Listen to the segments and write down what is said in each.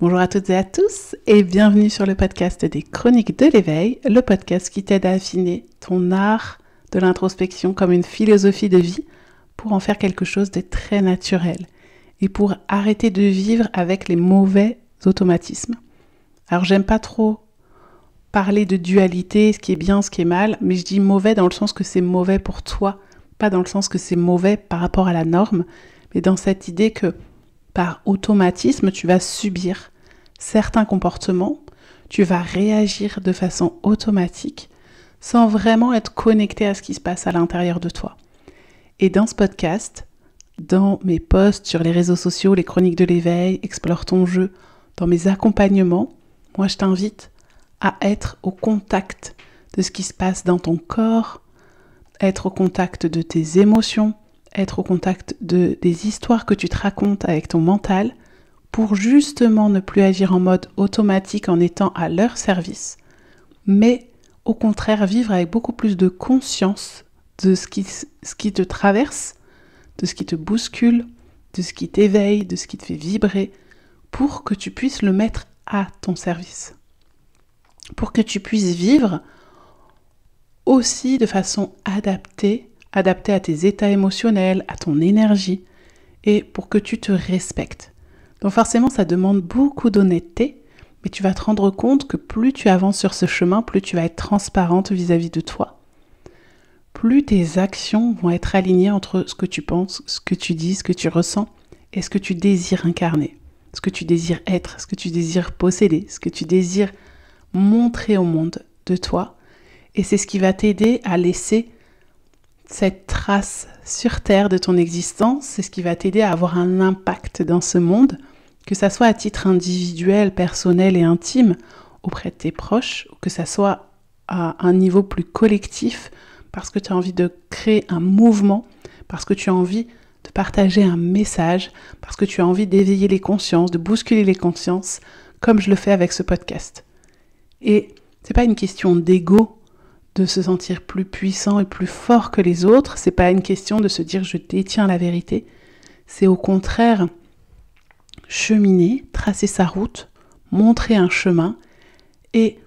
Bonjour à toutes et à tous et bienvenue sur le podcast des Chroniques de l'éveil, le podcast qui t'aide à affiner ton art de l'introspection comme une philosophie de vie pour en faire quelque chose de très naturel et pour arrêter de vivre avec les mauvais automatismes. Alors j'aime pas trop parler de dualité, ce qui est bien, ce qui est mal, mais je dis mauvais dans le sens que c'est mauvais pour toi, pas dans le sens que c'est mauvais par rapport à la norme, mais dans cette idée que par automatisme, tu vas subir certains comportements, tu vas réagir de façon automatique sans vraiment être connecté à ce qui se passe à l'intérieur de toi. Et dans ce podcast, dans mes posts sur les réseaux sociaux, les chroniques de l'éveil, explore ton jeu, dans mes accompagnements, moi je t'invite à être au contact de ce qui se passe dans ton corps, être au contact de tes émotions, être au contact des histoires que tu te racontes avec ton mental pour justement ne plus agir en mode automatique en étant à leur service, mais au contraire vivre avec beaucoup plus de conscience de ce qui te traverse, de ce qui te bouscule, de ce qui t'éveille, de ce qui te fait vibrer, pour que tu puisses le mettre à ton service, pour que tu puisses vivre aussi de façon adaptée à tes états émotionnels, à ton énergie, et pour que tu te respectes. Donc forcément, ça demande beaucoup d'honnêteté, mais tu vas te rendre compte que plus tu avances sur ce chemin, plus tu vas être transparente vis-à-vis de toi. Plus tes actions vont être alignées entre ce que tu penses, ce que tu dis, ce que tu ressens, et ce que tu désires incarner, ce que tu désires être, ce que tu désires posséder, ce que tu désires montrer au monde de toi. Et c'est ce qui va t'aider à laisser cette trace sur Terre de ton existence, c'est ce qui va t'aider à avoir un impact dans ce monde, que ça soit à titre individuel, personnel et intime, auprès de tes proches, ou que ça soit à un niveau plus collectif, parce que tu as envie de créer un mouvement, parce que tu as envie de partager un message, parce que tu as envie d'éveiller les consciences, de bousculer les consciences, comme je le fais avec ce podcast. Et c'est pas une question d'ego, de se sentir plus puissant et plus fort que les autres, c'est pas une question de se dire je détiens la vérité, c'est au contraire cheminer, tracer sa route, montrer un chemin et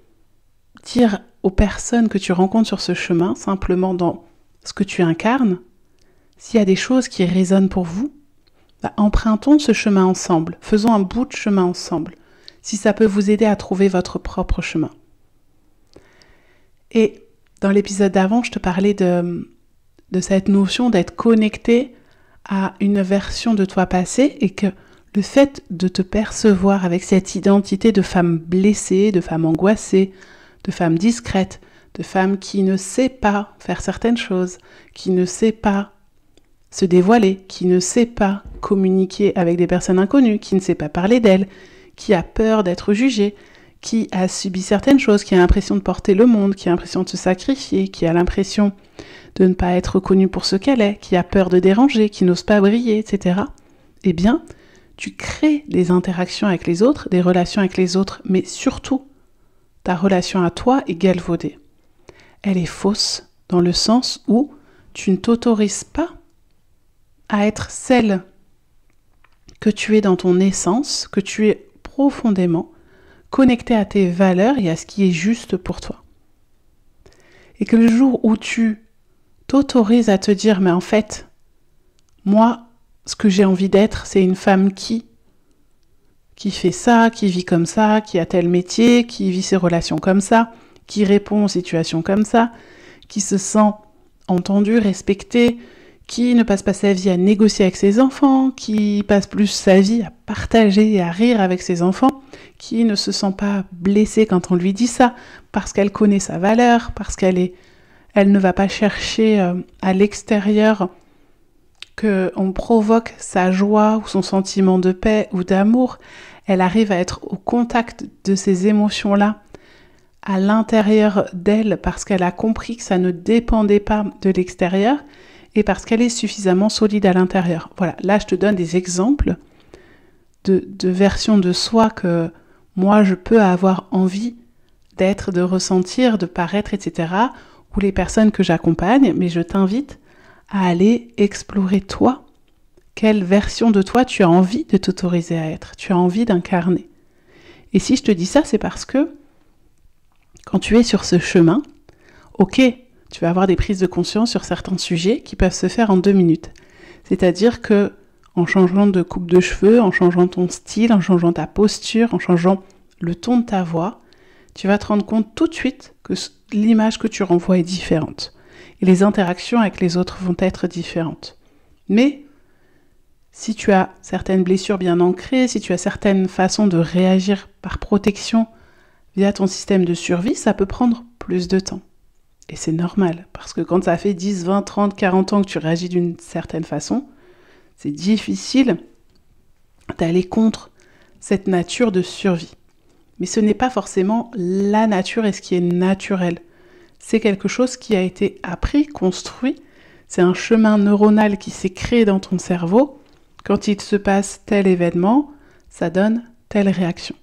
dire aux personnes que tu rencontres sur ce chemin, simplement dans ce que tu incarnes, s'il y a des choses qui résonnent pour vous, empruntons ce chemin ensemble, faisons un bout de chemin ensemble, si ça peut vous aider à trouver votre propre chemin. Et dans l'épisode d'avant, je te parlais de cette notion d'être connecté à une version de toi passée et que le fait de te percevoir avec cette identité de femme blessée, de femme angoissée, de femme discrète, de femme qui ne sait pas faire certaines choses, qui ne sait pas se dévoiler, qui ne sait pas communiquer avec des personnes inconnues, qui ne sait pas parler d'elle, qui a peur d'être jugée, qui a subi certaines choses, qui a l'impression de porter le monde, qui a l'impression de se sacrifier, qui a l'impression de ne pas être reconnue pour ce qu'elle est, qui a peur de déranger, qui n'ose pas briller, etc. Eh bien, tu crées des interactions avec les autres, des relations avec les autres, mais surtout, ta relation à toi est galvaudée. Elle est fausse dans le sens où tu ne t'autorises pas à être celle que tu es dans ton essence, que tu es profondément connecté à tes valeurs et à ce qui est juste pour toi. Et que le jour où tu t'autorises à te dire, mais en fait, moi, ce que j'ai envie d'être, c'est une femme qui fait ça, qui vit comme ça, qui a tel métier, qui vit ses relations comme ça, qui répond aux situations comme ça, qui se sent entendue, respectée, qui ne passe pas sa vie à négocier avec ses enfants, qui passe plus sa vie à partager et à rire avec ses enfants, qui ne se sent pas blessée quand on lui dit ça, parce qu'elle connaît sa valeur, parce qu'elle ne va pas chercher à l'extérieur qu'on provoque sa joie ou son sentiment de paix ou d'amour. Elle arrive à être au contact de ces émotions-là à l'intérieur d'elle parce qu'elle a compris que ça ne dépendait pas de l'extérieur et parce qu'elle est suffisamment solide à l'intérieur. Voilà, là je te donne des exemples de versions de soi que moi je peux avoir envie d'être, de ressentir, de paraître, etc. ou les personnes que j'accompagne, mais je t'invite à aller explorer toi. Quelle version de toi tu as envie de t'autoriser à être, tu as envie d'incarner. Et si je te dis ça, c'est parce que quand tu es sur ce chemin, ok, tu vas avoir des prises de conscience sur certains sujets qui peuvent se faire en 2 minutes. C'est-à-dire que en changeant de coupe de cheveux, en changeant ton style, en changeant ta posture, en changeant le ton de ta voix, tu vas te rendre compte tout de suite que l'image que tu renvoies est différente. Et les interactions avec les autres vont être différentes. Mais si tu as certaines blessures bien ancrées, si tu as certaines façons de réagir par protection via ton système de survie, ça peut prendre plus de temps. Et c'est normal, parce que quand ça fait 10, 20, 30, 40 ans que tu réagis d'une certaine façon, c'est difficile d'aller contre cette nature de survie. Mais ce n'est pas forcément la nature et ce qui est naturel. C'est quelque chose qui a été appris, construit. C'est un chemin neuronal qui s'est créé dans ton cerveau. Quand il se passe tel événement, ça donne telle réaction.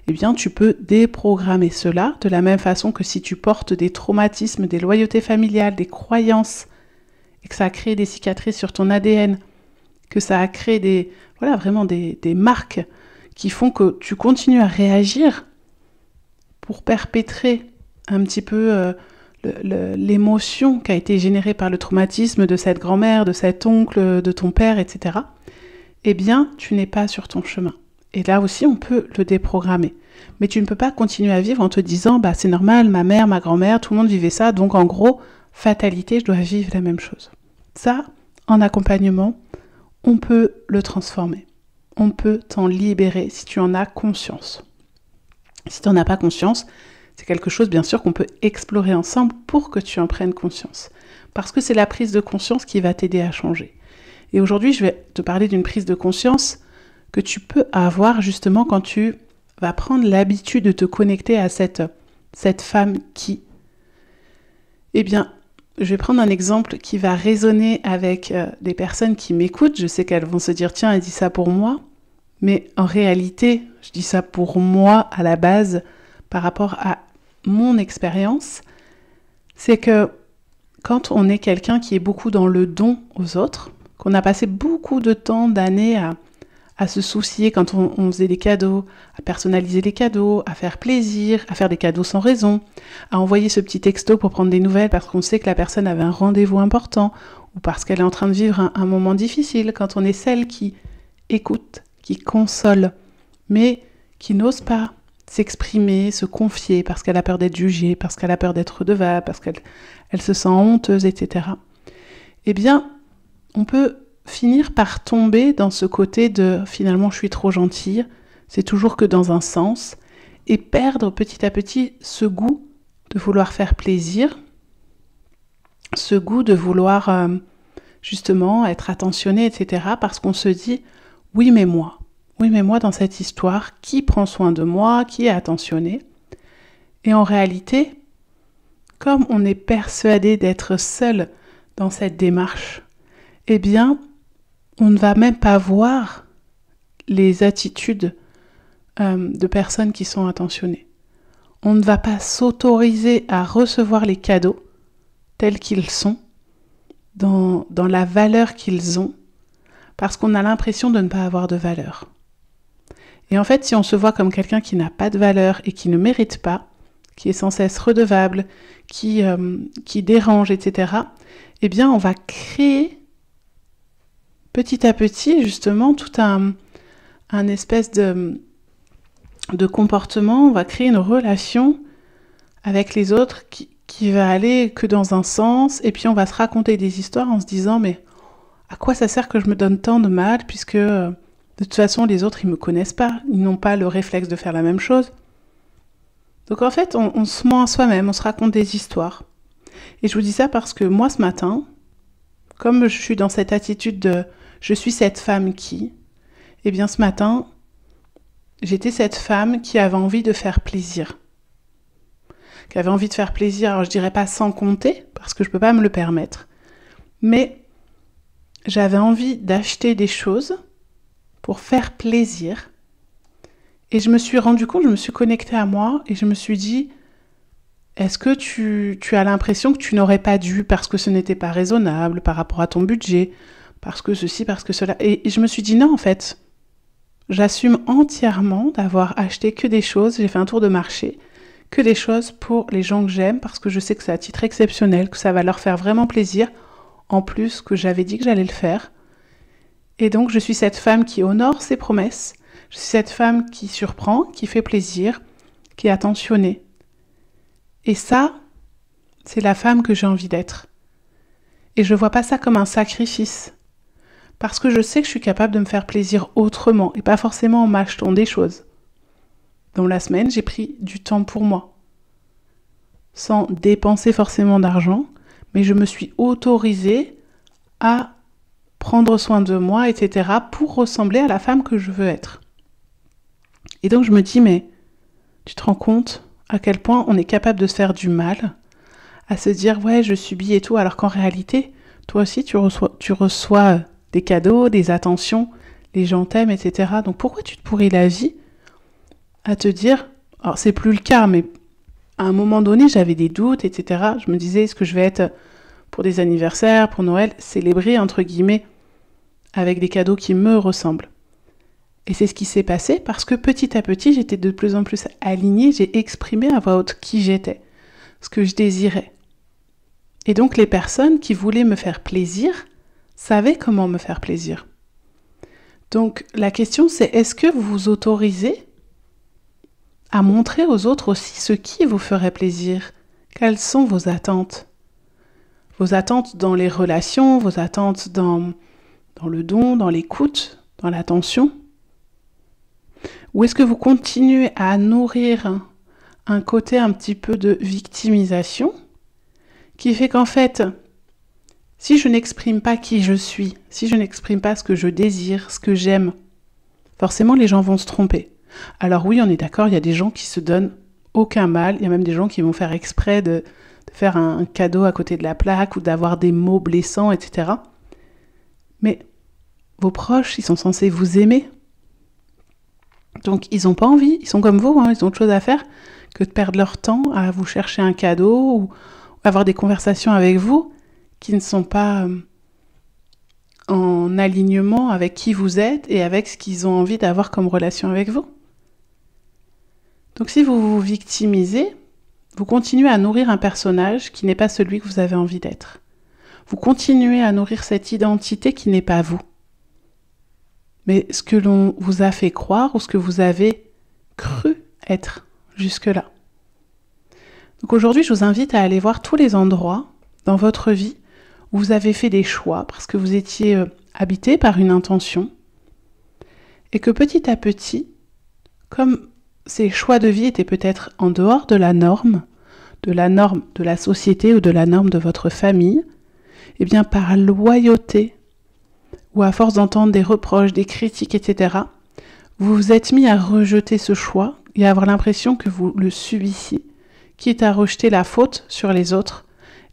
Eh bien, tu peux déprogrammer cela de la même façon que si tu portes des traumatismes, des loyautés familiales, des croyances, et que ça a créé des cicatrices sur ton ADN, que ça a créé des marques qui font que tu continues à réagir pour perpétrer un petit peu l'émotion qui a été générée par le traumatisme de cette grand-mère, de cet oncle, de ton père, etc. Eh bien, tu n'es pas sur ton chemin. Et là aussi, on peut le déprogrammer. Mais tu ne peux pas continuer à vivre en te disant « c'est normal, ma mère, ma grand-mère, tout le monde vivait ça, donc en gros, fatalité, je dois vivre la même chose. » Ça, en accompagnement, on peut le transformer. On peut t'en libérer si tu en as conscience. Si tu n'en as pas conscience, c'est quelque chose, bien sûr, qu'on peut explorer ensemble pour que tu en prennes conscience. Parce que c'est la prise de conscience qui va t'aider à changer. Et aujourd'hui, je vais te parler d'une prise de conscience que tu peux avoir justement quand tu vas prendre l'habitude de te connecter à cette femme qui. Eh bien, je vais prendre un exemple qui va résonner avec des personnes qui m'écoutent. Je sais qu'elles vont se dire « Tiens, elle dit ça pour moi ». Mais en réalité, je dis ça pour moi à la base par rapport à mon expérience. C'est que quand on est quelqu'un qui est beaucoup dans le don aux autres, qu'on a passé beaucoup de temps, d'années à se soucier quand on faisait des cadeaux, à personnaliser les cadeaux, à faire plaisir, à faire des cadeaux sans raison, à envoyer ce petit texto pour prendre des nouvelles parce qu'on sait que la personne avait un rendez-vous important ou parce qu'elle est en train de vivre un moment difficile, quand on est celle qui écoute, qui console, mais qui n'ose pas s'exprimer, se confier parce qu'elle a peur d'être jugée, parce qu'elle a peur d'être redevable, parce qu'elle se sent honteuse, etc. Eh bien, on peut finir par tomber dans ce côté de finalement je suis trop gentille, c'est toujours que dans un sens, et perdre petit à petit ce goût de vouloir faire plaisir, ce goût de vouloir justement être attentionné, etc. parce qu'on se dit oui mais moi dans cette histoire, qui prend soin de moi, qui est attentionné? Et en réalité, comme on est persuadé d'être seul dans cette démarche, eh bien, on ne va même pas voir les attitudes de personnes qui sont attentionnées. On ne va pas s'autoriser à recevoir les cadeaux tels qu'ils sont, dans la valeur qu'ils ont, parce qu'on a l'impression de ne pas avoir de valeur. Et en fait, si on se voit comme quelqu'un qui n'a pas de valeur et qui ne mérite pas, qui est sans cesse redevable, qui dérange, etc., eh bien, on va créer petit à petit, justement, tout un espèce de comportement. On va créer une relation avec les autres qui va aller que dans un sens, et puis on va se raconter des histoires en se disant « mais à quoi ça sert que je me donne tant de mal, puisque de toute façon, les autres, ils ne me connaissent pas, ils n'ont pas le réflexe de faire la même chose. » Donc en fait, on se ment à soi-même, on se raconte des histoires. Et je vous dis ça parce que moi, ce matin, comme je suis dans cette attitude de « je suis cette femme qui », eh bien ce matin, j'étais cette femme qui avait envie de faire plaisir. Qui avait envie de faire plaisir, alors je dirais pas sans compter, parce que je peux pas me le permettre, mais j'avais envie d'acheter des choses pour faire plaisir. Et je me suis rendu compte, je me suis connectée à moi et je me suis dit, est-ce que tu as l'impression que tu n'aurais pas dû parce que ce n'était pas raisonnable par rapport à ton budget, parce que ceci, parce que cela. Et je me suis dit non, en fait, j'assume entièrement d'avoir acheté que des choses, j'ai fait un tour de marché, que des choses pour les gens que j'aime, parce que je sais que c'est à titre exceptionnel, que ça va leur faire vraiment plaisir, en plus que j'avais dit que j'allais le faire. Et donc je suis cette femme qui honore ses promesses, je suis cette femme qui surprend, qui fait plaisir, qui est attentionnée. Et ça, c'est la femme que j'ai envie d'être. Et je ne vois pas ça comme un sacrifice. Parce que je sais que je suis capable de me faire plaisir autrement, et pas forcément en m'achetant des choses. Dans la semaine, j'ai pris du temps pour moi. Sans dépenser forcément d'argent, mais je me suis autorisée à prendre soin de moi, etc. pour ressembler à la femme que je veux être. Et donc je me dis, mais tu te rends compte à quel point on est capable de se faire du mal, à se dire, ouais, je subis et tout, alors qu'en réalité, toi aussi, tu reçois des cadeaux, des attentions, les gens t'aiment, etc. Donc pourquoi tu te pourris la vie à te dire, alors c'est plus le cas, mais à un moment donné, j'avais des doutes, etc. Je me disais, est-ce que je vais être pour des anniversaires, pour Noël, célébrer, entre guillemets, avec des cadeaux qui me ressemblent. Et c'est ce qui s'est passé parce que petit à petit, j'étais de plus en plus alignée, j'ai exprimé à voix haute qui j'étais, ce que je désirais. Et donc les personnes qui voulaient me faire plaisir savaient comment me faire plaisir. Donc la question c'est, est-ce que vous vous autorisez à montrer aux autres aussi ce qui vous ferait plaisir? Quelles sont vos attentes? Vos attentes dans les relations, vos attentes dans le don, dans l'écoute, dans l'attention? Ou est-ce que vous continuez à nourrir un côté un petit peu de victimisation qui fait qu'en fait, si je n'exprime pas qui je suis, si je n'exprime pas ce que je désire, ce que j'aime, forcément les gens vont se tromper. Alors oui, on est d'accord, il y a des gens qui se donnent aucun mal, il y a même des gens qui vont faire exprès de faire un cadeau à côté de la plaque ou d'avoir des mots blessants, etc. Mais vos proches, ils sont censés vous aimer. Donc ils n'ont pas envie, ils sont comme vous, ils ont autre chose à faire que de perdre leur temps à vous chercher un cadeau ou avoir des conversations avec vous qui ne sont pas en alignement avec qui vous êtes et avec ce qu'ils ont envie d'avoir comme relation avec vous. Donc si vous vous victimisez, vous continuez à nourrir un personnage qui n'est pas celui que vous avez envie d'être. Vous continuez à nourrir cette identité qui n'est pas vous. Mais ce que l'on vous a fait croire ou ce que vous avez cru être jusque-là. Donc aujourd'hui, je vous invite à aller voir tous les endroits dans votre vie où vous avez fait des choix parce que vous étiez habité par une intention et que petit à petit, comme ces choix de vie étaient peut-être en dehors de la norme de la société ou de la norme de votre famille, eh bien par loyauté ou à force d'entendre des reproches, des critiques, etc., vous vous êtes mis à rejeter ce choix et à avoir l'impression que vous le subissiez, quitte à rejeter la faute sur les autres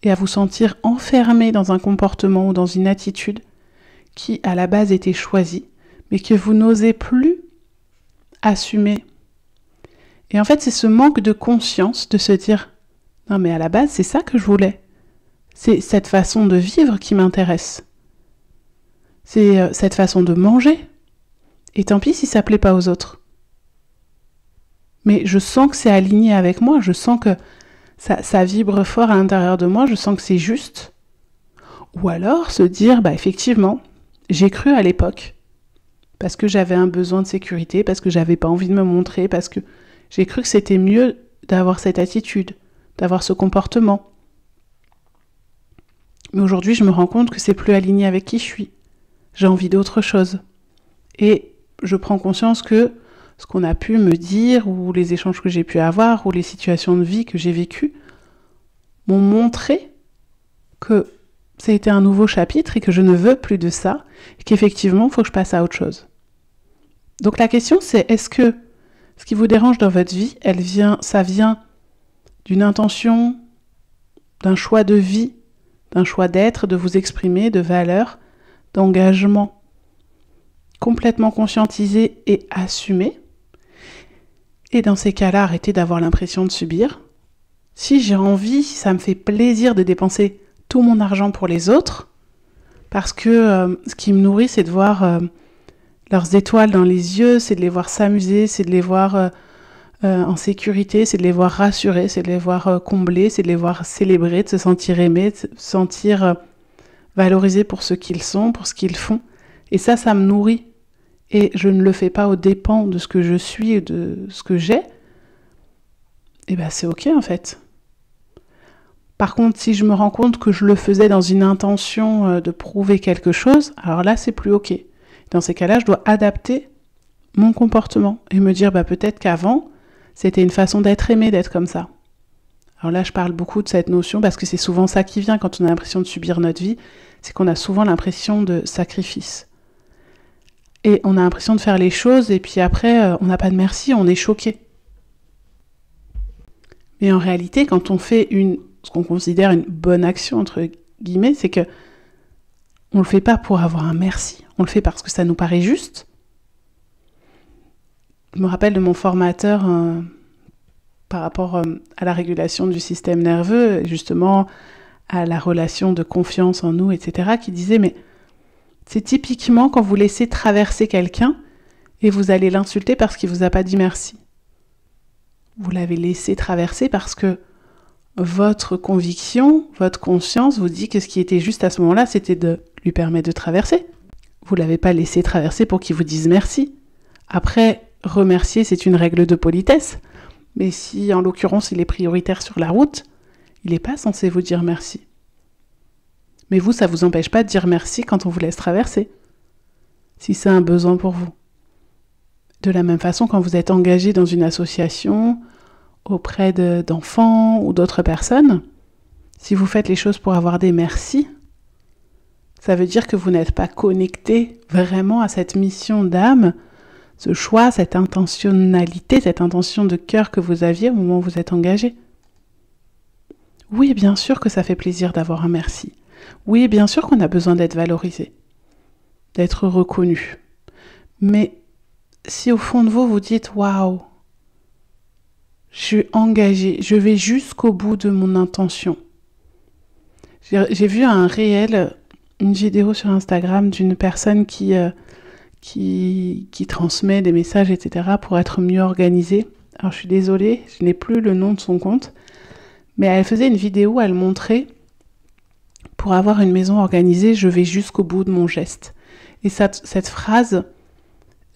et à vous sentir enfermé dans un comportement ou dans une attitude qui, à la base, était choisie, mais que vous n'osez plus assumer. Et en fait, c'est ce manque de conscience de se dire « Non, mais à la base, c'est ça que je voulais. C'est cette façon de vivre qui m'intéresse. C'est cette façon de manger. Et tant pis si ça plaît pas aux autres. Mais je sens que c'est aligné avec moi, je sens que ça vibre fort à l'intérieur de moi, je sens que c'est juste. » Ou alors se dire, effectivement, j'ai cru à l'époque, parce que j'avais un besoin de sécurité, parce que j'avais pas envie de me montrer, parce que j'ai cru que c'était mieux d'avoir cette attitude, d'avoir ce comportement. Mais aujourd'hui, je me rends compte que c'est plus aligné avec qui je suis. J'ai envie d'autre chose. Et je prends conscience que ce qu'on a pu me dire, ou les échanges que j'ai pu avoir, ou les situations de vie que j'ai vécues, m'ont montré que ça a été un nouveau chapitre et que je ne veux plus de ça, et qu'effectivement, il faut que je passe à autre chose. Donc la question c'est, est-ce que ce qui vous dérange dans votre vie, ça vient d'une intention, d'un choix de vie, d'un choix d'être, de vous exprimer, de valeurs, d'engagement complètement conscientisé et assumé. Et dans ces cas-là, arrêtez d'avoir l'impression de subir. Si j'ai envie, si ça me fait plaisir de dépenser tout mon argent pour les autres, parce que ce qui me nourrit, c'est de voir leurs étoiles dans les yeux, c'est de les voir s'amuser, c'est de les voir en sécurité, c'est de les voir rassurés, c'est de les voir comblés, c'est de les voir célébrer, de se sentir aimés, de se sentir valorisés pour ce qu'ils sont, pour ce qu'ils font. Et ça me nourrit. Et je ne le fais pas aux dépens de ce que je suis ou de ce que j'ai. Et ben c'est ok en fait. Par contre, si je me rends compte que je le faisais dans une intention de prouver quelque chose, alors là c'est plus ok. Dans ces cas-là, je dois adapter mon comportement et me dire peut-être qu'avant, c'était une façon d'être aimé, d'être comme ça. Alors là, je parle beaucoup de cette notion parce que c'est souvent ça qui vient quand on a l'impression de subir notre vie, c'est qu'on a souvent l'impression de sacrifice. Et on a l'impression de faire les choses et puis après, on n'a pas de merci, on est choqué. Mais en réalité, quand on fait ce qu'on considère une bonne action, entre guillemets, c'est que on le fait pas pour avoir un merci, on le fait parce que ça nous paraît juste. Je me rappelle de mon formateur par rapport à la régulation du système nerveux, justement à la relation de confiance en nous, etc., qui disait, mais c'est typiquement quand vous laissez traverser quelqu'un et vous allez l'insulter parce qu'il vous a pas dit merci. Vous l'avez laissé traverser parce que votre conviction, votre conscience vous dit que ce qui était juste à ce moment-là, c'était de lui permettre de traverser. Vous l'avez pas laissé traverser pour qu'il vous dise merci. Après, remercier, c'est une règle de politesse. Mais si, en l'occurrence, il est prioritaire sur la route, il n'est pas censé vous dire merci. Mais vous, ça ne vous empêche pas de dire merci quand on vous laisse traverser, si c'est un besoin pour vous. De la même façon, quand vous êtes engagé dans une association, auprès d'enfants ou d'autres personnes, si vous faites les choses pour avoir des merci, ça veut dire que vous n'êtes pas connecté vraiment à cette mission d'âme, ce choix, cette intentionnalité, cette intention de cœur que vous aviez au moment où vous êtes engagé. Oui, bien sûr que ça fait plaisir d'avoir un merci. Oui, bien sûr qu'on a besoin d'être valorisé, d'être reconnu. Mais si au fond de vous, vous dites « Waouh, je suis engagée, je vais jusqu'au bout de mon intention ». J'ai vu un réel, une vidéo sur Instagram d'une personne qui transmet des messages, etc. pour être mieux organisée. Alors je suis désolée, je n'ai plus le nom de son compte, mais elle faisait une vidéo où elle montrait, pour avoir une maison organisée, je vais jusqu'au bout de mon geste. Et cette phrase,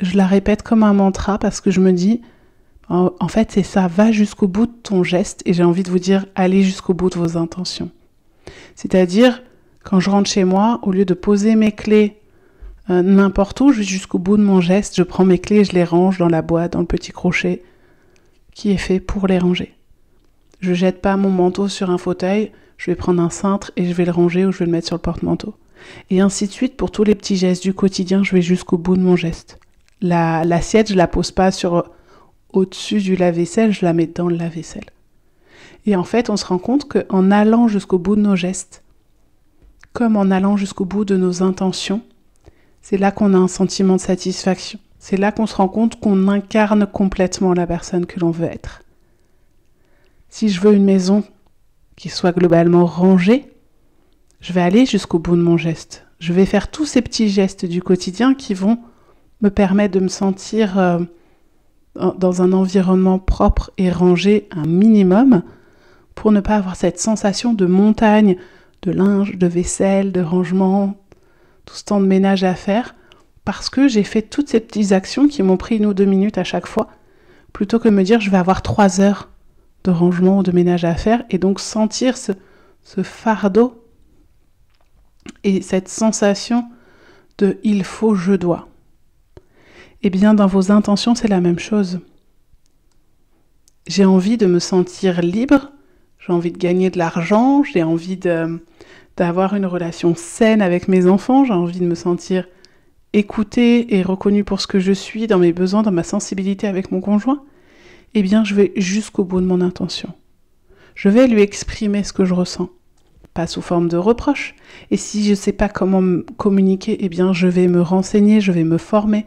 je la répète comme un mantra parce que je me dis, en fait c'est ça, va jusqu'au bout de ton geste, et j'ai envie de vous dire, allez jusqu'au bout de vos intentions. C'est-à-dire, quand je rentre chez moi, au lieu de poser mes clés n'importe où, je vais jusqu'au bout de mon geste, je prends mes clés et je les range dans la boîte, dans le petit crochet qui est fait pour les ranger. Je jette pas mon manteau sur un fauteuil, je vais prendre un cintre et je vais le ranger ou je vais le mettre sur le porte-manteau. Et ainsi de suite, pour tous les petits gestes du quotidien, je vais jusqu'au bout de mon geste. L'assiette, je la pose pas au-dessus du lave-vaisselle, je la mets dans le lave-vaisselle. Et en fait, on se rend compte qu'en allant jusqu'au bout de nos gestes, comme en allant jusqu'au bout de nos intentions, c'est là qu'on a un sentiment de satisfaction. C'est là qu'on se rend compte qu'on incarne complètement la personne que l'on veut être. Si je veux une maison qui soit globalement rangée, je vais aller jusqu'au bout de mon geste. Je vais faire tous ces petits gestes du quotidien qui vont me permettre de me sentir dans un environnement propre et rangé un minimum pour ne pas avoir cette sensation de montagne, de linge, de vaisselle, de rangement, tout ce temps de ménage à faire, parce que j'ai fait toutes ces petites actions qui m'ont pris 1 ou 2 minutes à chaque fois, plutôt que de me dire je vais avoir 3 heures de rangement ou de ménage à faire, et donc sentir ce fardeau et cette sensation de « il faut, je dois ». Eh bien, dans vos intentions, c'est la même chose. J'ai envie de me sentir libre, j'ai envie de gagner de l'argent, j'ai envie d'avoir une relation saine avec mes enfants, j'ai envie de me sentir écoutée et reconnue pour ce que je suis, dans mes besoins, dans ma sensibilité avec mon conjoint. Eh bien, je vais jusqu'au bout de mon intention. Je vais lui exprimer ce que je ressens, pas sous forme de reproche. Et si je ne sais pas comment communiquer, eh bien, je vais me renseigner, je vais me former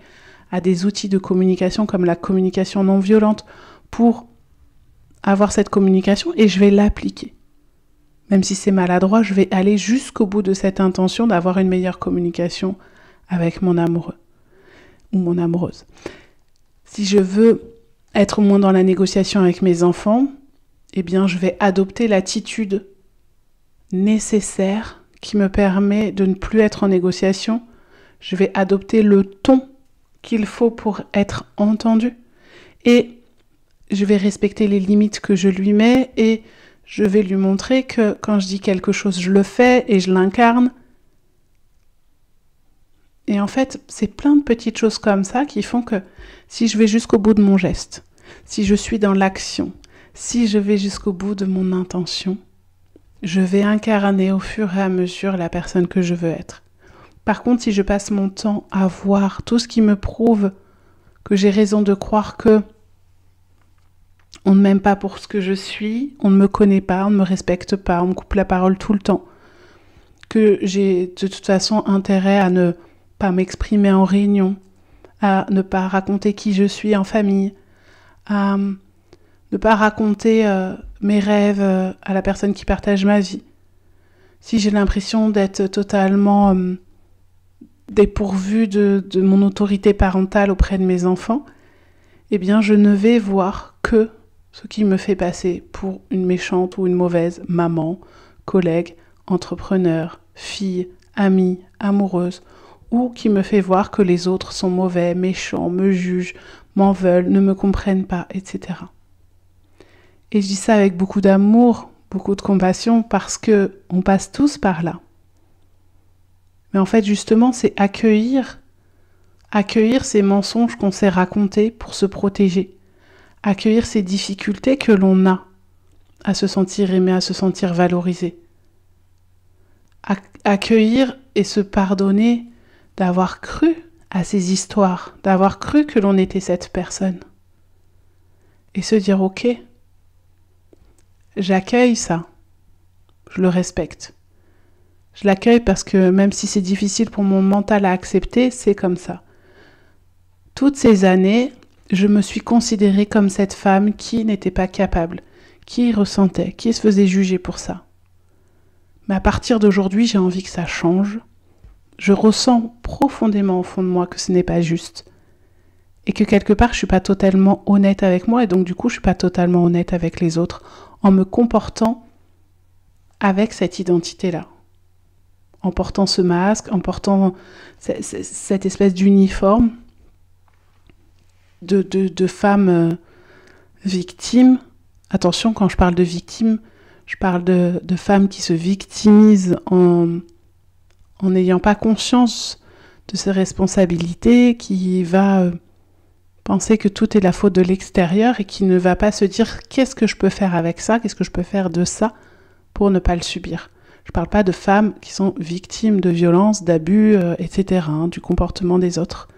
à des outils de communication comme la communication non violente pour avoir cette communication et je vais l'appliquer. Même si c'est maladroit, je vais aller jusqu'au bout de cette intention d'avoir une meilleure communication avec mon amoureux. ou mon amoureuse. Si je veux être moins dans la négociation avec mes enfants, eh bien, je vais adopter l'attitude nécessaire qui me permet de ne plus être en négociation. Je vais adopter le ton qu'il faut pour être entendu. Et je vais respecter les limites que je lui mets et je vais lui montrer que quand je dis quelque chose, je le fais et je l'incarne. Et en fait, c'est plein de petites choses comme ça qui font que si je vais jusqu'au bout de mon geste, si je suis dans l'action, si je vais jusqu'au bout de mon intention, je vais incarner au fur et à mesure la personne que je veux être. Par contre, si je passe mon temps à voir tout ce qui me prouve que j'ai raison de croire que on ne m'aime pas pour ce que je suis, on ne me connaît pas, on ne me respecte pas, on me coupe la parole tout le temps, que j'ai de toute façon intérêt à ne pas m'exprimer en réunion, à ne pas raconter qui je suis en famille, à ne pas raconter mes rêves à la personne qui partage ma vie. Si j'ai l'impression d'être totalement dépourvue de mon autorité parentale auprès de mes enfants, eh bien je ne vais voir que ce qui me fait passer pour une méchante ou une mauvaise maman, collègue, entrepreneur, fille, amie, amoureuse, ou qui me fait voir que les autres sont mauvais, méchants, me jugent, m'en veulent, ne me comprennent pas, etc. Et je dis ça avec beaucoup d'amour, beaucoup de compassion, parce que on passe tous par là. Mais en fait, justement, c'est accueillir ces mensonges qu'on s'est racontés pour se protéger, accueillir ces difficultés que l'on a à se sentir aimé, à se sentir valorisé, accueillir et se pardonner d'avoir cru à ces histoires, d'avoir cru que l'on était cette personne. Et se dire, ok, j'accueille ça, je le respecte. Je l'accueille parce que même si c'est difficile pour mon mental à accepter, c'est comme ça. Toutes ces années, je me suis considérée comme cette femme qui n'était pas capable, qui ressentait, qui se faisait juger pour ça. Mais à partir d'aujourd'hui, j'ai envie que ça change. Je ressens profondément au fond de moi que ce n'est pas juste. Et que quelque part, je ne suis pas totalement honnête avec moi et donc du coup, je ne suis pas totalement honnête avec les autres en me comportant avec cette identité-là. En portant ce masque, en portant cette espèce d'uniforme de femme victime. Attention, quand je parle de victime, je parle de femmes qui se victimisent en n'ayant pas conscience de ses responsabilités, qui va penser que tout est la faute de l'extérieur et qui ne va pas se dire qu'est-ce que je peux faire avec ça, qu'est-ce que je peux faire de ça pour ne pas le subir. Je ne parle pas de femmes qui sont victimes de violences, d'abus, etc., du comportement des autres.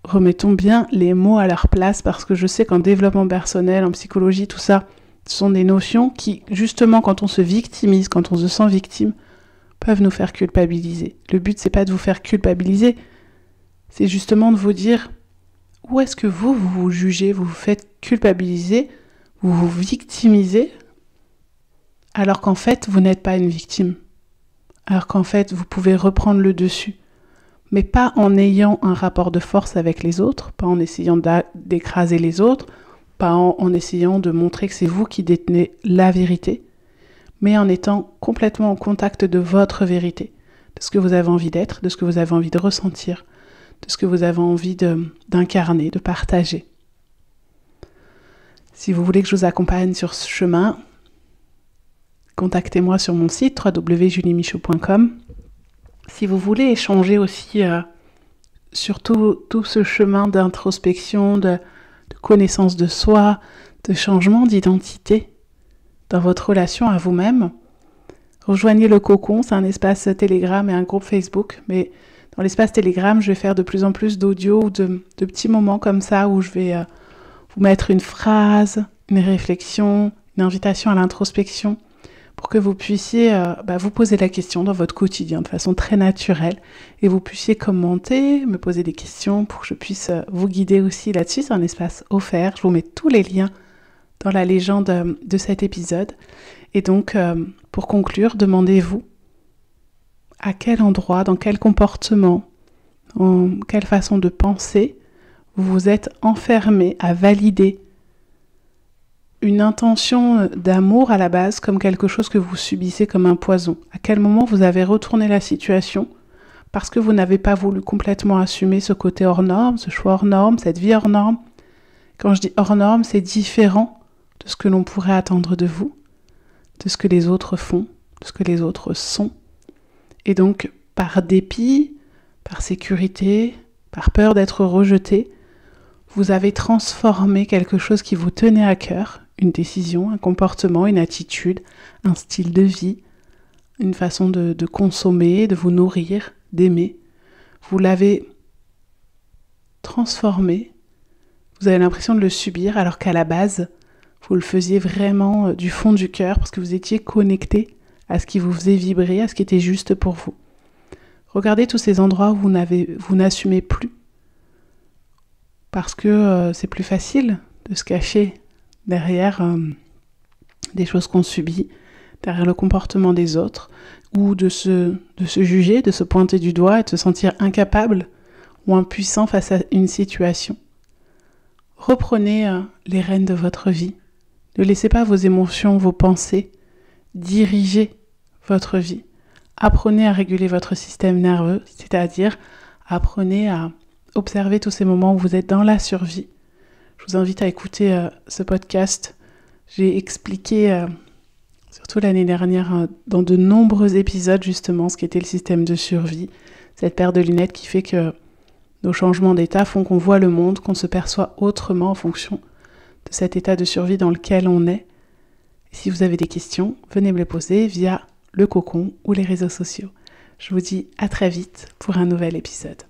Remettons bien les mots à leur place parce que je sais qu'en développement personnel, en psychologie, tout ça, ce sont des notions qui, justement, quand on se victimise, quand on se sent victime, peuvent nous faire culpabiliser. Le but, c'est pas de vous faire culpabiliser, c'est justement de vous dire où est-ce que vous vous jugez, vous vous faites culpabiliser, vous vous victimisez, alors qu'en fait, vous n'êtes pas une victime. Alors qu'en fait, vous pouvez reprendre le dessus. Mais pas en ayant un rapport de force avec les autres, pas en essayant d'écraser les autres, pas en essayant de montrer que c'est vous qui détenez la vérité, mais en étant complètement en contact de votre vérité, de ce que vous avez envie d'être, de ce que vous avez envie de ressentir, de ce que vous avez envie d'incarner, de partager. Si vous voulez que je vous accompagne sur ce chemin, contactez-moi sur mon site www.juliemichaud.com. Si vous voulez échanger aussi sur tout ce chemin d'introspection, de connaissance de soi, de changement d'identité dans votre relation à vous-même, rejoignez le Cocon, c'est un espace Telegram et un groupe Facebook, mais dans l'espace Telegram, je vais faire de plus en plus d'audio ou de petits moments comme ça où je vais vous mettre une phrase, une réflexion, une invitation à l'introspection pour que vous puissiez vous poser la question dans votre quotidien de façon très naturelle et vous puissiez commenter, me poser des questions pour que je puisse vous guider aussi là-dessus. C'est un espace offert. Je vous mets tous les liens dans la légende de cet épisode. Et donc, pour conclure, demandez-vous à quel endroit, dans quel comportement dans quelle façon de penser vous vous êtes enfermé à valider une intention d'amour à la base comme quelque chose que vous subissez comme un poison. À quel moment vous avez retourné la situation parce que vous n'avez pas voulu complètement assumer ce côté hors norme, ce choix hors norme, cette vie hors norme. Quand je dis hors norme, c'est différent de ce que l'on pourrait attendre de vous, de ce que les autres font, de ce que les autres sont. Et donc, par dépit, par sécurité, par peur d'être rejeté, vous avez transformé quelque chose qui vous tenait à cœur, une décision, un comportement, une attitude, un style de vie, une façon de consommer, de vous nourrir, d'aimer. Vous l'avez transformé, vous avez l'impression de le subir alors qu'à la base, vous le faisiez vraiment du fond du cœur parce que vous étiez connecté à ce qui vous faisait vibrer, à ce qui était juste pour vous. Regardez tous ces endroits où vous n'assumez plus parce que c'est plus facile de se cacher derrière des choses qu'on subit, derrière le comportement des autres, ou de se juger, de se pointer du doigt et de se sentir incapable ou impuissant face à une situation. Reprenez les rênes de votre vie. Ne laissez pas vos émotions, vos pensées diriger votre vie. Apprenez à réguler votre système nerveux, c'est-à-dire apprenez à observer tous ces moments où vous êtes dans la survie. Je vous invite à écouter ce podcast. J'ai expliqué, surtout l'année dernière, dans de nombreux épisodes justement, ce qu'était le système de survie, cette paire de lunettes qui fait que nos changements d'état font qu'on voit le monde, qu'on se perçoit autrement en fonction de cet état de survie dans lequel on est. Et si vous avez des questions, venez me les poser via le cocon ou les réseaux sociaux. Je vous dis à très vite pour un nouvel épisode.